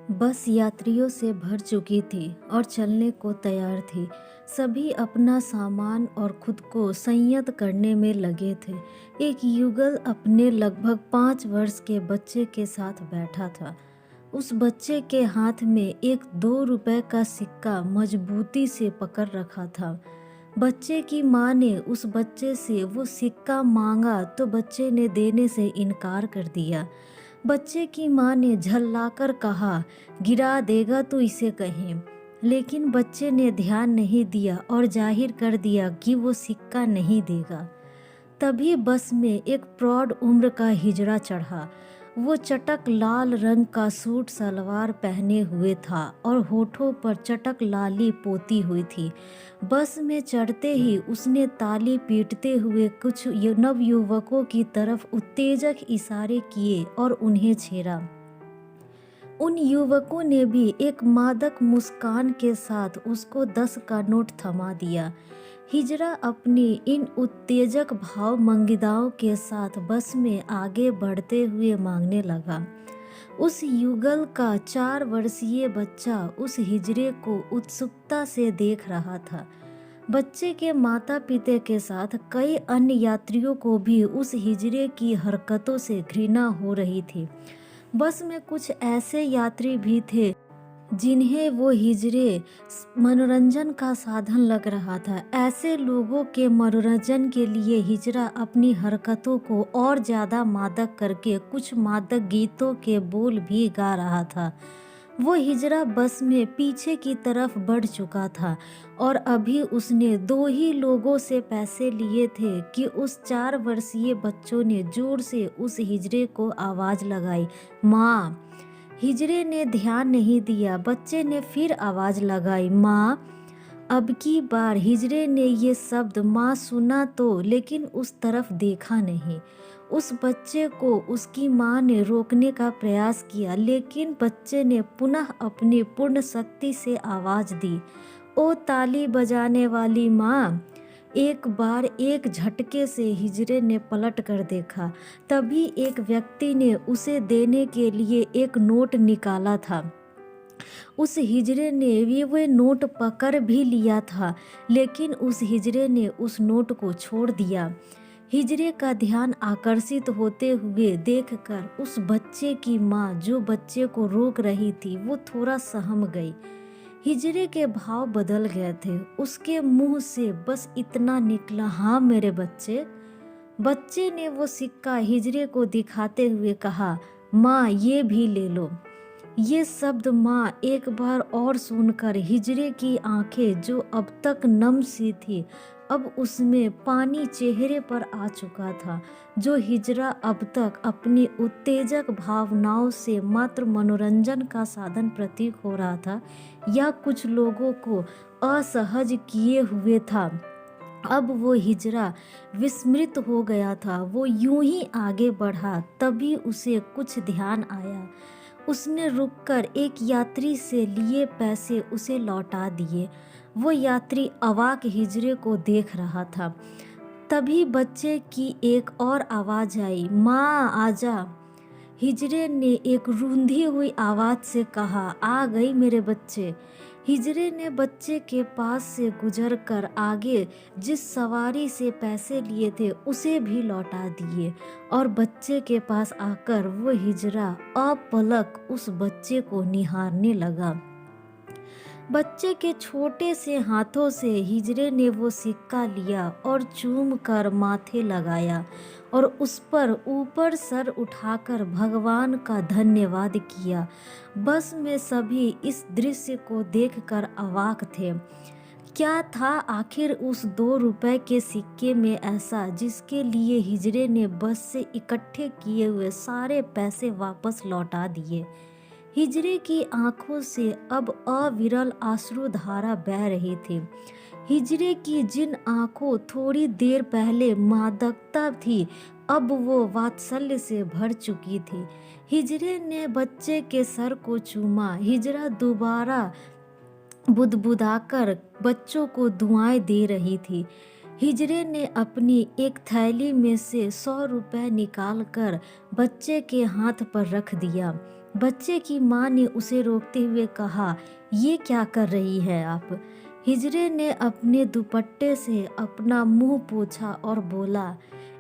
बस यात्रियों से भर चुकी थी और चलने को तैयार थी। सभी अपना सामान और खुद को संयत करने में लगे थे। एक युगल अपने लगभग 5 वर्ष के बच्चे के साथ बैठा था। उस बच्चे के हाथ में एक 2 रुपए का सिक्का मजबूती से पकड़ रखा था। बच्चे की माँ ने उस बच्चे से वो सिक्का मांगा तो बच्चे ने देने से इनकार कर दिया। बच्चे की माँ ने झल्लाकर कहा, गिरा देगा तो इसे कहें। लेकिन बच्चे ने ध्यान नहीं दिया और जाहिर कर दिया कि वो सिक्का नहीं देगा। तभी बस में एक प्रौढ़ उम्र का हिजड़ा चढ़ा। वो चटक लाल रंग का सूट सलवार पहने हुए था और होठों पर चटक लाली पोती हुई थी। बस में चढ़ते ही उसने ताली पीटते हुए कुछ नवयुवकों की तरफ उत्तेजक इशारे किए और उन्हें छेड़ा। उन युवकों ने भी एक मादक मुस्कान के साथ उसको 10 का नोट थमा दिया। हिजड़ा अपनी इन उत्तेजक भाव मंगिताओं के साथ बस में आगे बढ़ते हुए मांगने लगा। उस युगल का 4 वर्षीय बच्चा उस हिजड़े को उत्सुकता से देख रहा था। बच्चे के माता पिता के साथ कई अन्य यात्रियों को भी उस हिजड़े की हरकतों से घृणा हो रही थी। बस में कुछ ऐसे यात्री भी थे जिन्हें वो हिजड़े मनोरंजन का साधन लग रहा था। ऐसे लोगों के मनोरंजन के लिए हिजड़ा अपनी हरकतों को और ज़्यादा मादक करके कुछ मादक गीतों के बोल भी गा रहा था। वो हिजड़ा बस में पीछे की तरफ बढ़ चुका था और अभी उसने 2 ही लोगों से पैसे लिए थे कि उस 4 वर्षीय बच्चों ने जोर से उस हिजड़े को आवाज़ लगाई, माँ। हिजड़े ने ध्यान नहीं दिया। बच्चे ने फिर आवाज़ लगाई, माँ। अब की बार हिजड़े ने ये शब्द माँ सुना तो लेकिन उस तरफ देखा नहीं। उस बच्चे को उसकी माँ ने रोकने का प्रयास किया लेकिन बच्चे ने पुनः अपनी पूर्ण शक्ति से आवाज़ दी, ओ ताली बजाने वाली माँ। एक बार एक झटके से हिजड़े ने पलट कर देखा। तभी एक व्यक्ति ने उसे देने के लिए एक नोट निकाला था। उस हिजड़े ने भी वह नोट पकड़ भी लिया था लेकिन उस हिजड़े ने उस नोट को छोड़ दिया। हिजड़े का ध्यान आकर्षित होते हुए देखकर उस बच्चे की माँ जो बच्चे को रोक रही थी वो थोड़ा सहम गई। हिजड़े के भाव बदल गए थे। उसके मुंह से बस इतना निकला, हाँ मेरे बच्चे। बच्चे ने वो सिक्का हिजड़े को दिखाते हुए कहा, माँ ये भी ले लो। ये शब्द माँ एक बार और सुनकर हिजड़े की आंखें जो अब तक नम सी थी अब उसमें पानी चेहरे पर आ चुका था। जो हिजड़ा अब तक अपनी उत्तेजक भावनाओं से मात्र मनोरंजन का साधन प्रतीक हो रहा था या कुछ लोगों को असहज किए हुए था, अब वो हिजड़ा विस्मृत हो गया था। वो यूं ही आगे बढ़ा। तभी उसे कुछ ध्यान आया। उसने रुककर एक यात्री से लिए पैसे उसे लौटा दिए। वो यात्री अवाक हिजड़े को देख रहा था। तभी बच्चे की एक और आवाज़ आई, माँ आजा। हिजड़े ने एक रूंधी हुई आवाज़ से कहा, आ गई मेरे बच्चे। हिजड़े ने बच्चे के पास से गुजरकर आगे जिस सवारी से पैसे लिए थे उसे भी लौटा दिए और बच्चे के पास आकर वो हिजड़ा अपलक उस बच्चे को निहारने लगा। बच्चे के छोटे से हाथों से हिजड़े ने वो सिक्का लिया और चूम कर माथे लगाया और उस पर ऊपर सर उठाकर भगवान का धन्यवाद किया। बस में सभी इस दृश्य को देखकर अवाक थे। क्या था आखिर उस 2 रुपए के सिक्के में ऐसा जिसके लिए हिजड़े ने बस से इकट्ठे किए हुए सारे पैसे वापस लौटा दिए। हिजड़े की आंखों से अब अविरल आश्रुधारा बह रही थी। हिजड़े की जिन आंखों थोड़ी देर पहले मादकता थी अब वो वात्सल्य से भर चुकी थी। हिजड़े ने बच्चे के सर को चूमा। हिजड़ा दोबारा बुदबुदाकर बच्चों को दुआएं दे रही थी। हिजड़े ने अपनी एक थैली में से 100 रुपए निकालकर बच्चे के हाथ पर रख दिया। बच्चे की माँ ने उसे रोकते हुए कहा, ये क्या कर रही है आप? हिजरे ने अपने दुपट्टे से अपना मुंह पोंछा और बोला,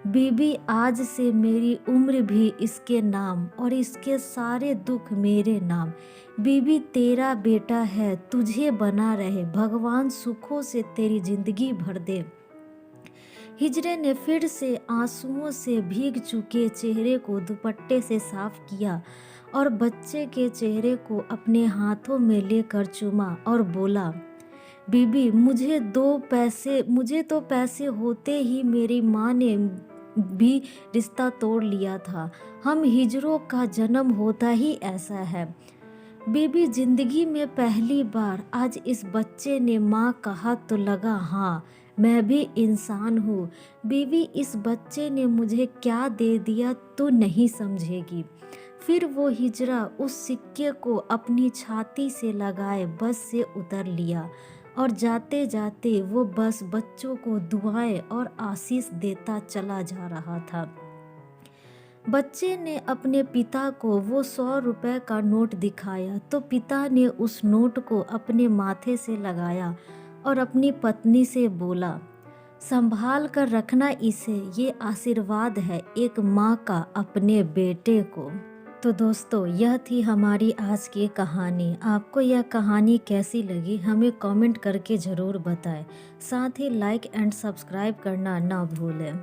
बीबी आज से मेरी उम्र भी इसके नाम और इसके सारे दुख मेरे नाम। बीबी तेरा बेटा है, तुझे बना रहे, भगवान सुखों से तेरी जिंदगी भर दे। हिजरे ने फिर से आंसुओं से भीग चुके चेहरे को दुपट्टे से साफ किया और बच्चे के चेहरे को अपने हाथों में लेकर चूमा और बोला, बीबी मुझे तो पैसे होते ही मेरी माँ ने भी रिश्ता तोड़ लिया था। हम हिजरों का जन्म होता ही ऐसा है। बीबी जिंदगी में पहली बार आज इस बच्चे ने माँ कहा तो लगा हाँ मैं भी इंसान हूँ। बीवी इस बच्चे ने मुझे क्या दे दिया तू नहीं समझेगी। फिर वो हिजरा उस सिक्के को अपनी छाती से लगाए बस से उतर लिया और जाते जाते वो बस बच्चों को दुआएं और आशीष देता चला जा रहा था। बच्चे ने अपने पिता को वो 100 रुपए का नोट दिखाया तो पिता ने उस नोट को अपने माथे से लगाया और अपनी पत्नी से बोला, संभाल कर रखना इसे, ये आशीर्वाद है एक माँ का अपने बेटे को। तो दोस्तों यह थी हमारी आज की कहानी। आपको यह कहानी कैसी लगी हमें कमेंट करके ज़रूर बताएं। साथ ही लाइक एंड सब्सक्राइब करना ना भूलें।